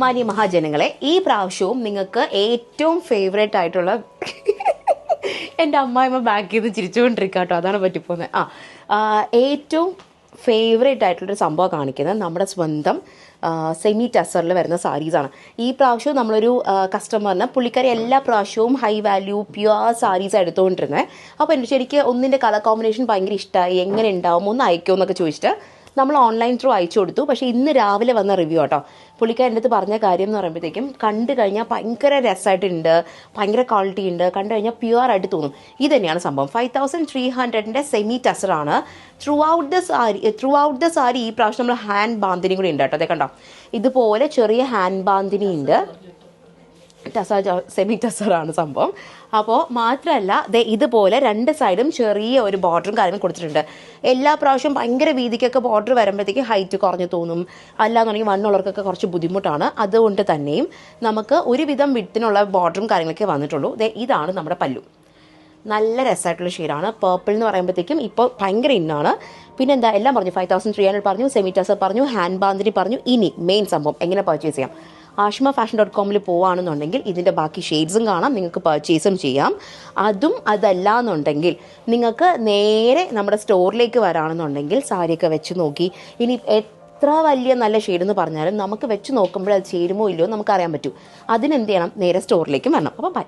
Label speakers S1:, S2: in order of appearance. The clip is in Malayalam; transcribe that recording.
S1: മാന്യ മഹാജനങ്ങളെ, ഈ പ്രാവശ്യവും നിങ്ങൾക്ക് ഏറ്റവും ഫേവറേറ്റ് ആയിട്ടുള്ള എൻ്റെ അമ്മായിമ്മ ബാക്ക് ചെയ്ത് ചിരിച്ചുകൊണ്ടിരിക്കുക കേട്ടോ, അതാണ് പറ്റിപ്പോകുന്നത്. ഏറ്റവും ഫേവറേറ്റ് ആയിട്ടുള്ളൊരു സംഭവം കാണിക്കുന്നത് നമ്മുടെ സ്വന്തം സെമി ടസറിൽ വരുന്ന സാരീസാണ്. ഈ പ്രാവശ്യവും നമ്മളൊരു കസ്റ്റമറിന് പുള്ളിക്കാരി എല്ലാ പ്രാവശ്യവും ഹൈ വാല്യൂ പ്യുവർ സാരീസ് എടുത്തുകൊണ്ടിരുന്നത്. അപ്പോൾ എനിക്ക് ശരിക്കും ഒന്നിൻ്റെ കളർ കോമ്പിനേഷൻ ഭയങ്കര ഇഷ്ടമായി, എങ്ങനെ ഉണ്ടാവും ഒന്ന് അയക്കുമോ എന്നൊക്കെ ചോദിച്ചിട്ട് നമ്മൾ ഓൺലൈൻ ത്രൂ അയച്ചു കൊടുത്തു. പക്ഷേ ഇന്ന് രാവിലെ വന്ന റിവ്യൂ കേട്ടോ, പുള്ളിക്കാരൻ്റെ അടുത്ത് പറഞ്ഞ കാര്യം എന്ന് പറയുമ്പോഴത്തേക്കും കണ്ടു കഴിഞ്ഞാൽ ഭയങ്കര രസമായിട്ടുണ്ട്, ഭയങ്കര ക്വാളിറ്റി ഉണ്ട്, കണ്ടു കഴിഞ്ഞാൽ പ്യുവർ ആയിട്ട് തോന്നും. ഇത് തന്നെയാണ് സംഭവം. 5300 സെമി ടസറാണ്. ത്രൂ ഔട്ട് ദ സാരി ഈ പ്രാവശ്യം നമ്മൾ ഹാൻഡ് ബാന്തിനി കൂടി ഉണ്ട് കേട്ടോ. അതേ കണ്ടോ, ഇതുപോലെ ചെറിയ ഹാൻഡ് ബാന്തിനി ഉണ്ട്. സെമി ടസറാണ് സംഭവം. അപ്പോൾ മാത്രമല്ല ഇതുപോലെ രണ്ട് സൈഡും ചെറിയ ഒരു ബോർഡറും കാര്യങ്ങളും കൊടുത്തിട്ടുണ്ട്. എല്ലാ പ്രാവശ്യവും ഭയങ്കര വീതിക്കൊക്കെ ബോർഡർ വരുമ്പോഴത്തേക്ക് ഹൈറ്റ് കുറഞ്ഞു തോന്നും, അല്ലാന്നുണ്ടെങ്കിൽ വണ്ണുള്ളവർക്കൊക്കെ കുറച്ച് ബുദ്ധിമുട്ടാണ്. അതുകൊണ്ട് തന്നെയും നമുക്ക് ഒരുവിധം വിട്ടിനുള്ള ബോർഡറും കാര്യങ്ങളൊക്കെ വന്നിട്ടുള്ളൂ. ഇതാണ് നമ്മുടെ പല്ലു. നല്ല രസമായിട്ടുള്ള ഷെയ്ഡാണ്. പേർപ്പിൾ എന്ന് പറയുമ്പോഴത്തേക്കും ഇപ്പോൾ ഭയങ്കര ഇന്നാണ്. പിന്നെ എന്താ എല്ലാം പറഞ്ഞു, 5300 പറഞ്ഞു, സെമി ടസർ പറഞ്ഞു, ഹാൻഡ് ബാന്തിനി പറഞ്ഞു. ഇനി മെയിൻ സംഭവം എങ്ങനെ പർച്ചേസ് ചെയ്യാം. ashmafashion.com പോവുകയാണെന്നുണ്ടെങ്കിൽ ഇതിൻ്റെ ബാക്കി ഷെയ്ഡ്സും കാണാം, നിങ്ങൾക്ക് പർച്ചേസും ചെയ്യാം. അതല്ല എന്നുണ്ടെങ്കിൽ നിങ്ങൾക്ക് നേരെ നമ്മുടെ സ്റ്റോറിലേക്ക് വരാണെന്നുണ്ടെങ്കിൽ സാരിയൊക്കെ വെച്ച് നോക്കി, ഇനി എത്ര വലിയ നല്ല ഷെയ്ഡെന്ന് പറഞ്ഞാലും നമുക്ക് വെച്ച് നോക്കുമ്പോൾ അത് ചേരുമോ ഇല്ലയോ നമുക്കറിയാൻ പറ്റും. അതിനെന്ത് ചെയ്യണം, നേരെ സ്റ്റോറിലേക്ക് വരണം. അപ്പോൾ ബൈ.